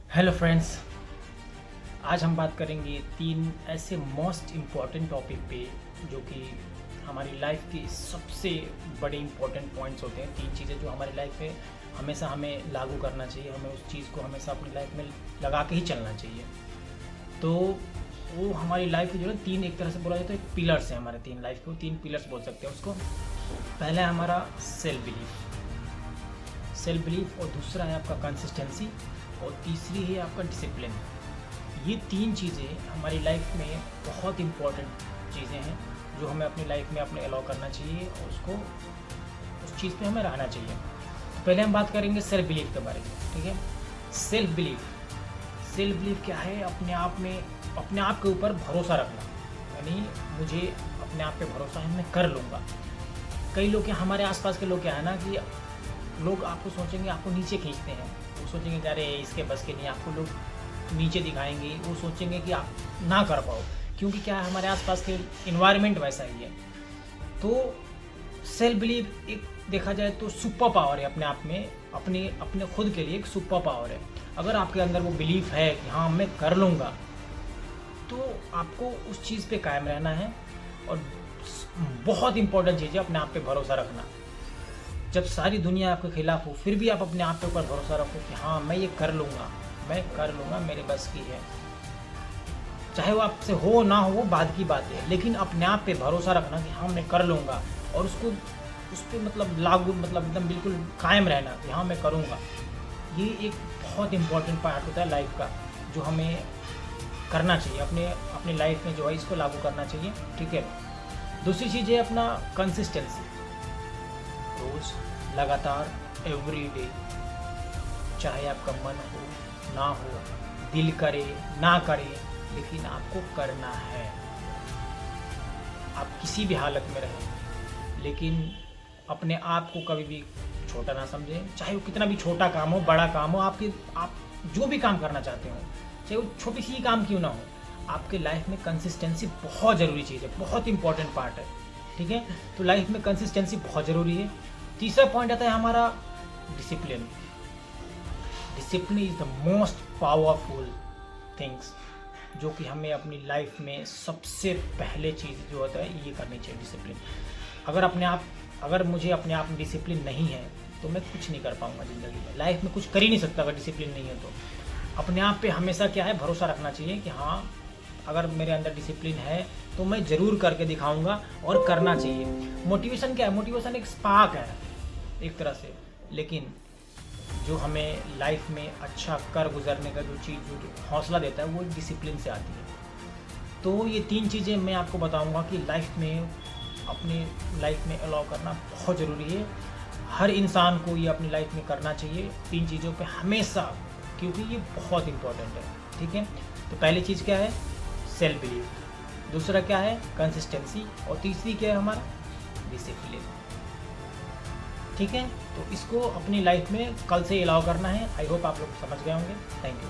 Hello friends, आज हम बात करेंगे तीन ऐसे मोस्ट इम्पॉर्टेंट टॉपिक पे जो कि हमारी लाइफ के सबसे बड़े इम्पॉर्टेंट पॉइंट्स होते हैं। तीन चीज़ें जो हमारी लाइफ में हमेशा हमें लागू करना चाहिए, हमें उस चीज़ को हमेशा अपनी लाइफ में लगा के ही चलना चाहिए। तो वो हमारी लाइफ की जो है तीन, एक तरह से बोला जाए तो एक पिलर्स हैं हमारे तीन लाइफ के, वो तीन पिलर्स बोल सकते हैं उसको। पहला है हमारा सेल्फ बिलीफ, और दूसरा है आपका कंसिस्टेंसी, और तीसरी है आपका डिसिप्लिन। ये तीन चीज़ें हमारी लाइफ में बहुत इम्पॉर्टेंट चीज़ें हैं जो हमें अपनी लाइफ में अपने अलाउ करना चाहिए और उसको उस चीज़ पे हमें रहना चाहिए। तो पहले हम बात करेंगे सेल्फ बिलीफ के बारे में, ठीक है। सेल्फ बिलीफ क्या है? अपने आप में, अपने आप के ऊपर भरोसा रखना, यानी मुझे अपने आप पे भरोसा है, मैं कर लूँगा। कई लोग, हमारे आसपास के लोग क्या है ना कि लोग आपको सोचेंगे, आपको नीचे खींचते हैं। वो सोचेंगे कि अरे इसके बस के नहीं, आपको लोग नीचे दिखाएंगे, वो सोचेंगे कि आप ना कर पाओ, क्योंकि क्या है, हमारे आसपास के इन्वायरमेंट वैसा ही है। तो सेल्फ बिलीव एक देखा जाए तो सुपर पावर है अपने आप में, अपने खुद के लिए एक सुपर पावर है। अगर आपके अंदर वो बिलीफ है कि हाँ मैं कर लूँगा, तो आपको उस चीज़ पे कायम रहना है। और बहुत इंपॉर्टेंट चीज़ है अपने आप पे भरोसा रखना। जब सारी दुनिया आपके खिलाफ हो, फिर भी आप अपने आप के ऊपर भरोसा रखो कि हाँ मैं ये कर लूँगा, मेरे बस की है। चाहे वो आपसे हो ना हो, वो बाद की बात है, लेकिन अपने आप पे भरोसा रखना कि हाँ मैं कर लूँगा, और उसको उस पर एकदम बिल्कुल कायम रहना कि हाँ मैं करूँगा। ये एक बहुत इम्पॉर्टेंट पार्ट होता है लाइफ का, जो हमें करना चाहिए अपनी लाइफ में, जो है इसको लागू करना चाहिए, ठीक है। दूसरी चीज़ है अपना कंसिस्टेंसी। रोज़, लगातार, एवरी डे, चाहे आपका मन हो ना हो, दिल करे ना करे, लेकिन आपको करना है। आप किसी भी हालत में रहें, लेकिन अपने आप को कभी भी छोटा ना समझें। चाहे वो कितना भी छोटा काम हो, बड़ा काम हो, आप जो भी काम करना चाहते हो, चाहे वो छोटी सी काम क्यों ना हो, आपके लाइफ में कंसिस्टेंसी बहुत ज़रूरी चीज़ है, बहुत इंपॉर्टेंट पार्ट है, ठीक है। तो लाइफ में कंसिस्टेंसी बहुत ज़रूरी है। तीसरा पॉइंट आता है हमारा discipline. Discipline is the most powerful things, जो कि हमें अपनी लाइफ में सबसे पहले चीज़ जो होता है ये करनी चाहिए, डिसिप्लिन। अगर मुझे अपने आप में डिसिप्लिन नहीं है तो मैं कुछ नहीं कर पाऊंगा ज़िंदगी में, लाइफ में कुछ कर ही नहीं सकता अगर डिसिप्लिन नहीं है। तो अपने आप पे हमेशा क्या है, भरोसा रखना चाहिए कि हाँ अगर मेरे अंदर डिसिप्लिन है तो मैं ज़रूर करके दिखाऊंगा, और करना चाहिए। मोटिवेशन क्या है? मोटिवेशन एक स्पार्क है एक तरह से, लेकिन जो हमें लाइफ में अच्छा कर गुजरने का जो चीज़ जो हौसला देता है वो डिसिप्लिन से आती है। तो ये तीन चीज़ें मैं आपको बताऊंगा कि अपने लाइफ में अलाउ करना बहुत ज़रूरी है। हर इंसान को ये अपनी लाइफ में करना चाहिए, तीन चीज़ों पे हमेशा, क्योंकि ये बहुत इंपॉर्टेंट है, ठीक है। तो पहली चीज़ क्या है? Self belief. दूसरा क्या है? कंसिस्टेंसी। और तीसरी क्या है? हमारा डिसिप्लिन, ठीक है। तो इसको अपनी लाइफ में कल से अलाउ करना है। आई होप आप लोग समझ गए होंगे। Thank you.